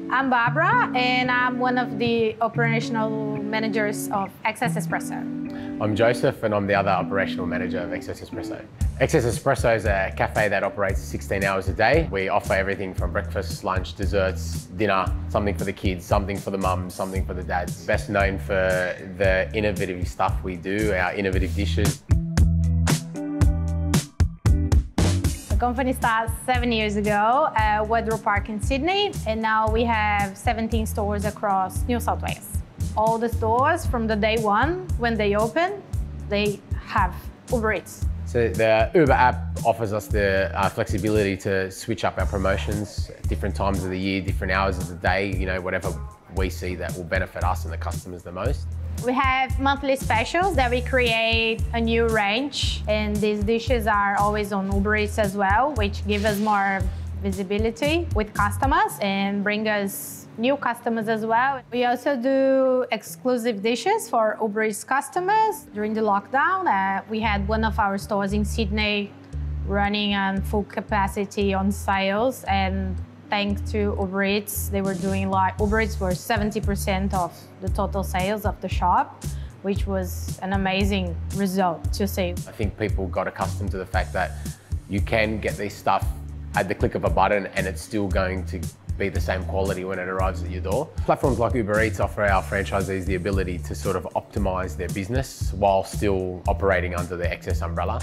I'm Barbara, and I'm one of the operational managers of XS Espresso. I'm Joseph, and I'm the other operational manager of XS Espresso. XS Espresso is a cafe that operates 16 hours a day. We offer everything from breakfast, lunch, desserts, dinner, something for the kids, something for the mums, something for the dads. Best known for the innovative stuff we do, our innovative dishes. The company started 7 years ago at Wardrobe Park in Sydney, and now we have 17 stores across New South Wales. All the stores from the day one, when they open, they have Uber Eats. So the Uber app offers us the flexibility to switch up our promotions at different times of the year, different hours of the day, whatever we see that will benefit us and the customers the most. We have monthly specials that we create a new range, and these dishes are always on Uber Eats as well, which give us more visibility with customers and bring us new customers as well. We also do exclusive dishes for Uber Eats customers. During the lockdown, we had one of our stores in Sydney running on full capacity on sales, and thanks to Uber Eats, they were doing Uber Eats were 70% of the total sales of the shop, which was an amazing result to see. I think people got accustomed to the fact that you can get this stuff at the click of a button and it's still going to be the same quality when it arrives at your door. Platforms like Uber Eats offer our franchisees the ability to sort of optimize their business while still operating under the XS umbrella.